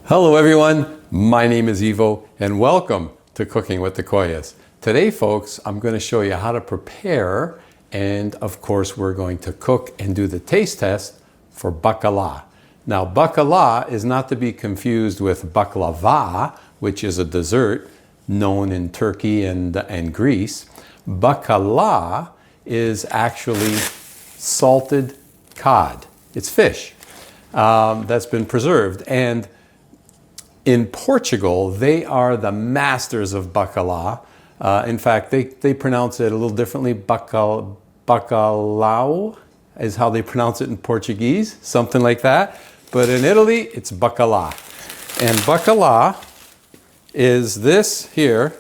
Hello everyone, my name is Ivo and welcome to Cooking with the Koyas. Today folks, I'm going to show you how to prepare and of course we're going to cook and do the taste test for bacala. Now bacala is not to be confused with baklava, which is a dessert known in Turkey and Greece. Bacala is actually salted cod. It's fish that's been preserved, and in Portugal, they are the masters of bacala. In fact, they pronounce it a little differently. Bacalhau is how they pronounce it in Portuguese, something like that. But in Italy, it's bacala. And bacala is this here,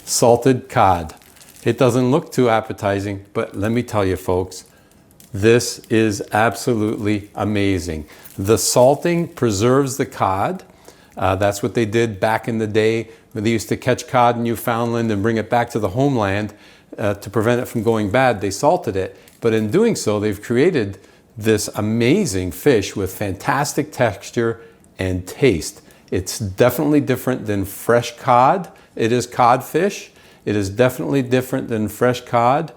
salted cod. It doesn't look too appetizing, but let me tell you folks, this is absolutely amazing. The salting preserves the cod. That's what they did back in the day when they used to catch cod in Newfoundland and bring it back to the homeland to prevent it from going bad. They salted it, but in doing so, they've created this amazing fish with fantastic texture and taste. It's definitely different than fresh cod. It is codfish. It is definitely different than fresh cod.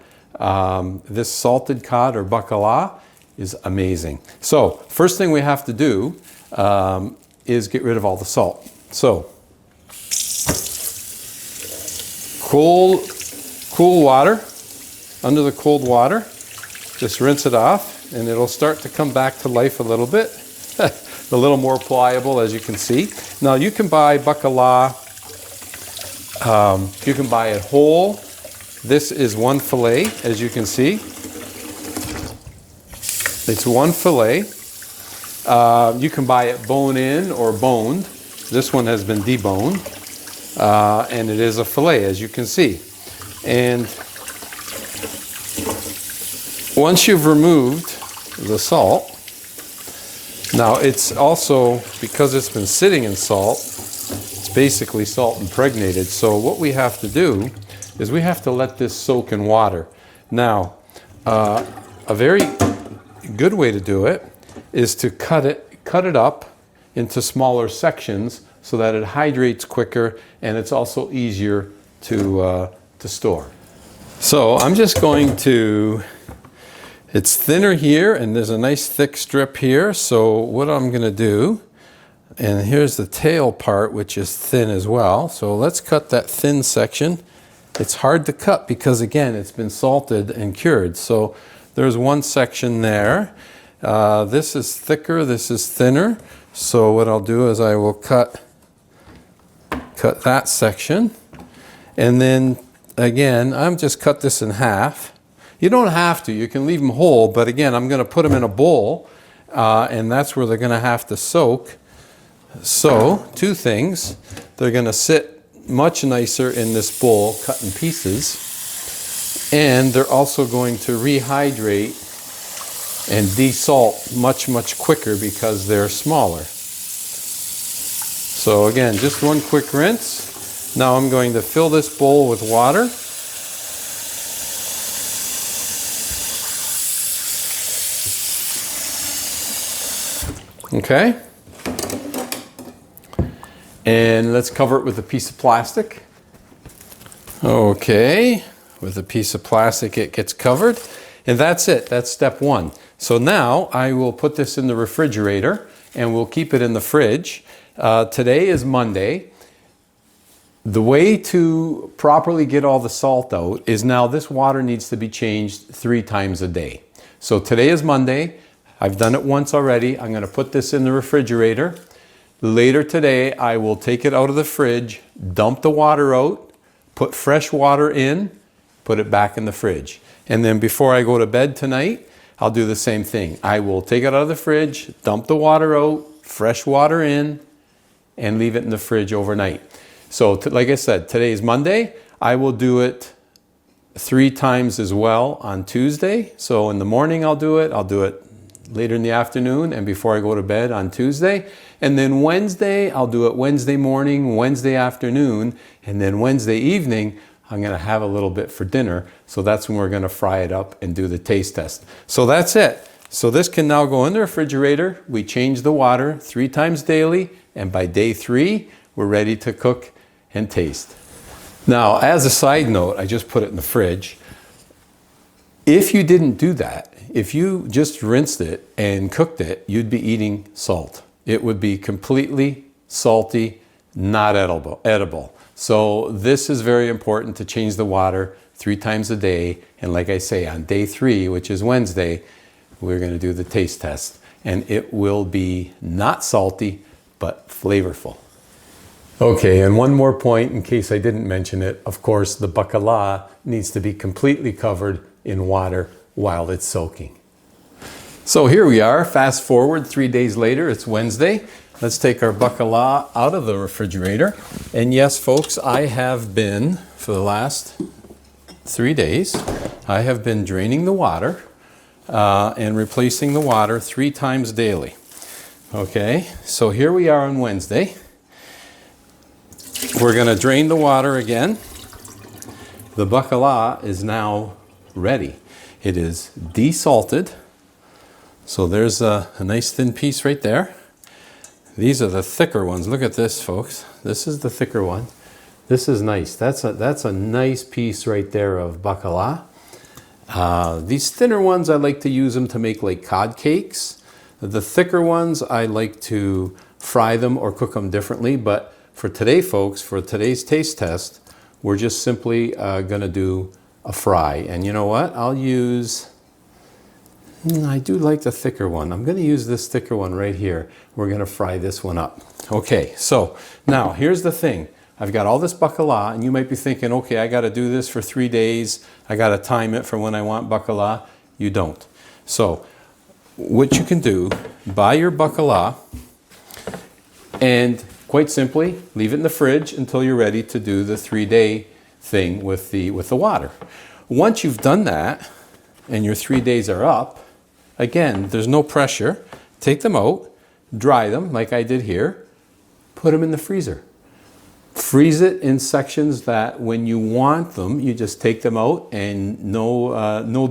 This salted cod or bacala is amazing. So first thing we have to do is get rid of all the salt. So cool water, under the cold water, just rinse it off and it'll start to come back to life a little bit. A little more pliable, as you can see. Now you can buy bacala, you can buy it whole. This is one fillet, as you can see. It's one fillet. You can buy it bone-in or boned. This one has been deboned. And it is a fillet, as you can see. And once you've removed the salt, now it's also, because it's been sitting in salt, it's basically salt impregnated. So what we have to do is we have to let this soak in water. Now, a very good way to do it is to cut it up into smaller sections so that it hydrates quicker and it's also easier to store. So I'm just going to, it's thinner here and there's a nice thick strip here. So what I'm gonna do, and here's the tail part which is thin as well. So let's cut that thin section. It's hard to cut because again, it's been salted and cured. So there's one section there. This is thicker, this is thinner. So what I'll do is I will cut that section. And then again, I'm just cut this in half. You don't have to, you can leave them whole, but again, I'm gonna put them in a bowl and that's where they're gonna have to soak. So two things, they're gonna sit much nicer in this bowl, cut in pieces, and they're also going to rehydrate and desalt much quicker because they're smaller. So again, just one quick rinse. Now I'm going to fill this bowl with water. Okay. And let's cover it with a piece of plastic. Okay, with a piece of plastic it gets covered. And that's it, that's step one. So now I will put this in the refrigerator and we'll keep it in the fridge. Today is Monday. The way to properly get all the salt out is now this water needs to be changed 3 times a day. So today is Monday. I've done it once already. I'm gonna put this in the refrigerator. Later today, I will take it out of the fridge, dump the water out, put fresh water in, put it back in the fridge. And then before I go to bed tonight, I'll do the same thing. I will take it out of the fridge, dump the water out, fresh water in, and leave it in the fridge overnight. So like I said, today is Monday. I will do it 3 times as well on Tuesday. So in the morning I'll do it later in the afternoon and before I go to bed on Tuesday. And then Wednesday, I'll do it Wednesday morning, Wednesday afternoon, and then Wednesday evening, I'm gonna have a little bit for dinner. So that's when we're gonna fry it up and do the taste test. So that's it. So this can now go in the refrigerator. We change the water 3 times daily, and by day 3, we're ready to cook and taste. Now, as a side note, I just put it in the fridge. If you didn't do that, if you just rinsed it and cooked it, you'd be eating salt. It would be completely salty, not edible. So this is very important to change the water 3 times a day. And like I say, on day 3, which is Wednesday, we're going to do the taste test. And it will be not salty, but flavorful. Okay, and one more point in case I didn't mention it. Of course, the bacala needs to be completely covered in water while it's soaking. So here we are, fast forward 3 days later, it's Wednesday. Let's take our bacala out of the refrigerator. And yes, folks, I have been, for the last 3 days, I have been draining the water and replacing the water 3 times daily. Okay, so here we are on Wednesday. We're going to drain the water again. The bacala is now ready. It is desalted. So there's a nice thin piece right there. These are the thicker ones. Look at this, folks. This is the thicker one. This is nice. That's a nice piece right there of bacala. These thinner ones, I like to use them to make like cod cakes. The thicker ones, I like to fry them or cook them differently. But for today, folks, for today's taste test, we're just simply going to do a fry. And you know what? I'll use, I do like the thicker one. I'm going to use this thicker one right here. We're going to fry this one up. Okay, so now here's the thing. I've got all this bacala, and you might be thinking, okay, I got to do this for 3 days. I got to time it for when I want bacala. You don't. So what you can do, buy your bacala, and quite simply, leave it in the fridge until you're ready to do the 3-day thing with the water. Once you've done that, and your 3 days are up, again, there's no pressure. Take them out, dry them like I did here, put them in the freezer. Freeze it in sections that when you want them, you just take them out and no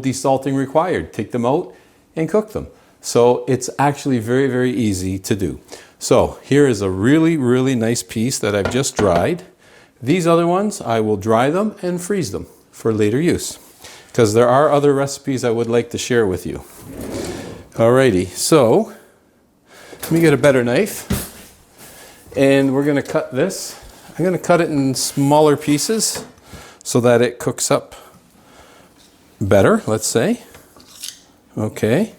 desalting required. Take them out and cook them. So it's actually very, very easy to do. So here is a really, really nice piece that I've just dried. These other ones, I will dry them and freeze them for later use, because there are other recipes I would like to share with you. Alrighty, so let me get a better knife, and we're going to cut this. I'm going to cut it in smaller pieces so that it cooks up better, let's say. Okay.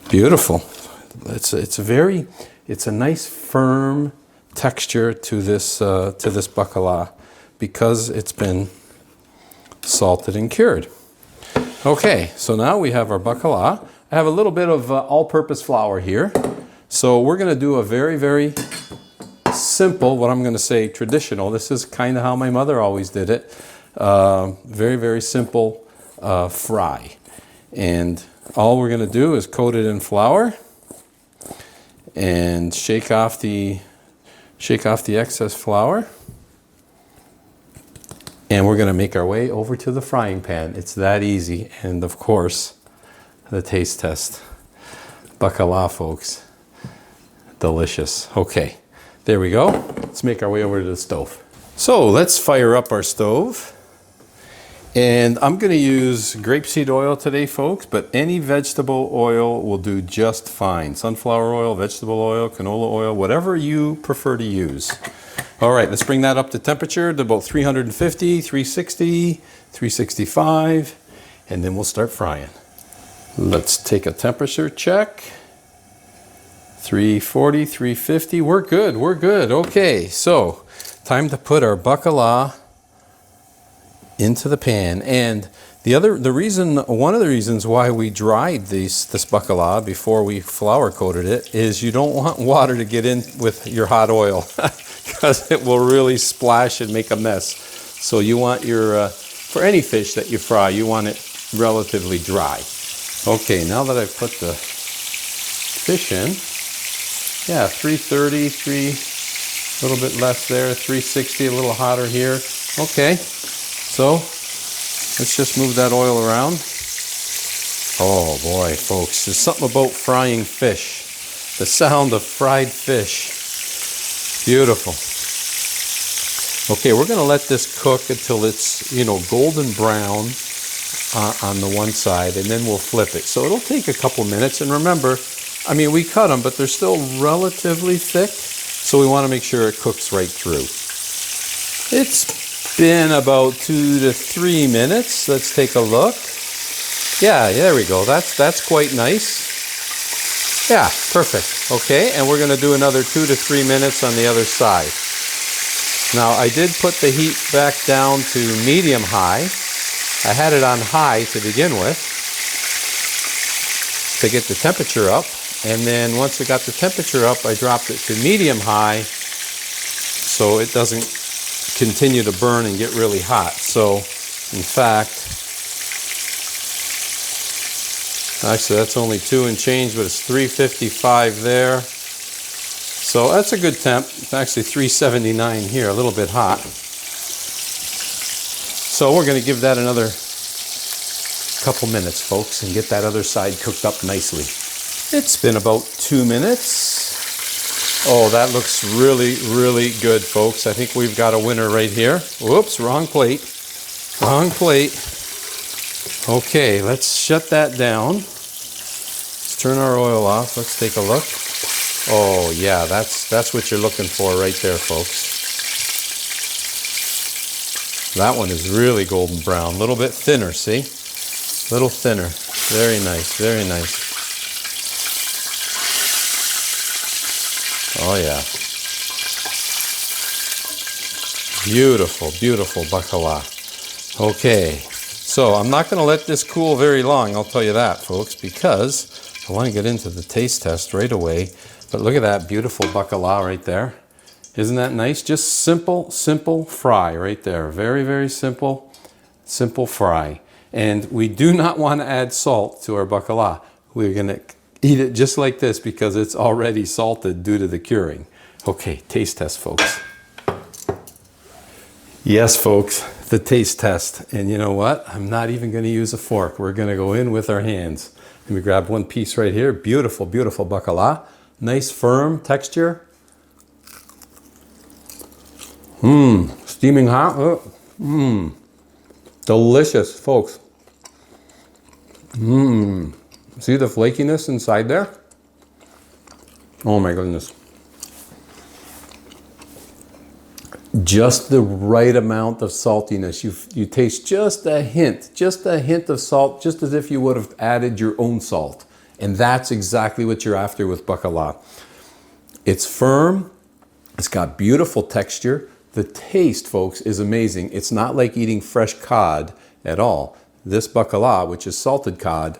Beautiful. It's a nice firm texture to this bacala because it's been salted and cured. Okay, so now we have our bacala. I have a little bit of all-purpose flour here. So we're going to do a very, very simple, what I'm going to say traditional. This is kind of how my mother always did it. Very, very simple fry. And all we're going to do is coat it in flour and shake off the excess flour. And we're going to make our way over to the frying pan. It's that easy. And of course, the taste test. Bacala, folks. Delicious. Okay, there we go. Let's make our way over to the stove. So let's fire up our stove. And I'm going to use grapeseed oil today, folks, but any vegetable oil will do just fine. Sunflower oil, vegetable oil, canola oil, whatever you prefer to use. All right, let's bring that up to temperature to about 350, 360, 365, and then we'll start frying. Let's take a temperature check. 340, 350, we're good, we're good. Okay, so time to put our bacala into the pan. And one of the reasons why we dried this bacala before we flour coated it is you don't want water to get in with your hot oil because it will really splash and make a mess. So you want for any fish that you fry, you want it relatively dry. Okay, now that I've put the fish in, yeah, 330, a little bit less there, 360, a little hotter here. Okay, so let's just move that oil around. Oh boy, folks, there's something about frying fish. The sound of fried fish. Beautiful. Okay, we're going to let this cook until it's, golden brown on the one side, and then we'll flip it. So it'll take a couple minutes. And remember, we cut them, but they're still relatively thick. So we want to make sure it cooks right through. It's been about 2 to 3 minutes. Let's take a look. Yeah, there we go. That's quite nice. Yeah, perfect. Okay, and we're going to do another 2 to 3 minutes on the other side. Now, I did put the heat back down to medium-high. I had it on high to begin with to get the temperature up. And then once it got the temperature up, I dropped it to medium-high so it doesn't continue to burn and get really hot. So, in fact, actually that's only 2 and change, but it's 355 there. So that's a good temp. It's actually 379 here, a little bit hot. So we're going to give that another couple minutes, folks, and get that other side cooked up nicely. It's been about 2 minutes. Oh, that looks really, really good, folks. I think we've got a winner right here. Whoops, wrong plate. Wrong plate. Okay, let's shut that down. Let's turn our oil off. Let's take a look. Oh yeah, that's what you're looking for right there, folks. That one is really golden brown, a little bit thinner, see? A little thinner. Very nice, very nice. Oh yeah. Beautiful, beautiful bacala. Okay, so I'm not going to let this cool very long, I'll tell you that, folks, because I want to get into the taste test right away. But look at that beautiful bacala right there. Isn't that nice? Just simple, simple fry right there. Very, very simple, simple fry. And we do not want to add salt to our bacala. We're going to eat it just like this because it's already salted due to the curing. Okay, taste test, folks. Yes, folks, the taste test. And you know what? I'm not even going to use a fork. We're going to go in with our hands. Let me grab one piece right here. Beautiful, beautiful bacala. Nice firm texture. Steaming hot. Delicious, folks. See the flakiness inside there? Oh my goodness. Just the right amount of saltiness. You taste just a hint of salt, just as if you would have added your own salt. And that's exactly what you're after with bacala. It's firm, it's got beautiful texture. The taste, folks, is amazing. It's not like eating fresh cod at all. This bacala, which is salted cod,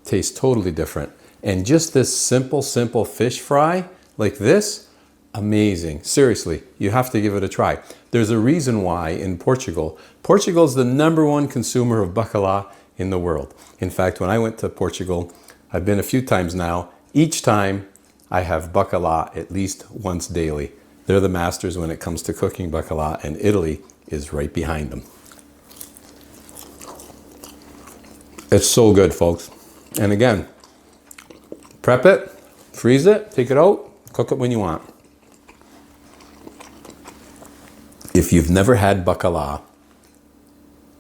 tastes totally different. And just this simple, simple fish fry like this, amazing. Seriously, you have to give it a try. There's a reason why in Portugal is the #1 consumer of bacala in the world. In fact, when I went to Portugal, I've been a few times now. Each time I have bacala at least once daily. They're the masters when it comes to cooking bacala, and Italy is right behind them. It's so good, folks. And again, prep it, freeze it, take it out, cook it when you want. If you've never had bacala,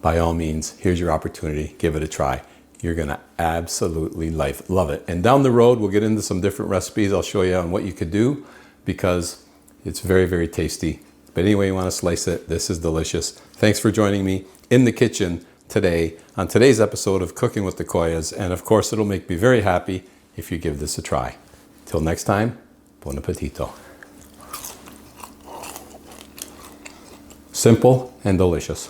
by all means, here's your opportunity. Give it a try. You're going to absolutely love it. And down the road, we'll get into some different recipes. I'll show you on what you could do because it's very, very tasty. But anyway you want to slice it, this is delicious. Thanks for joining me in the kitchen today on today's episode of Cooking with the Koyas. And of course, it'll make me very happy if you give this a try. Till next time, buon appetito. Simple and delicious.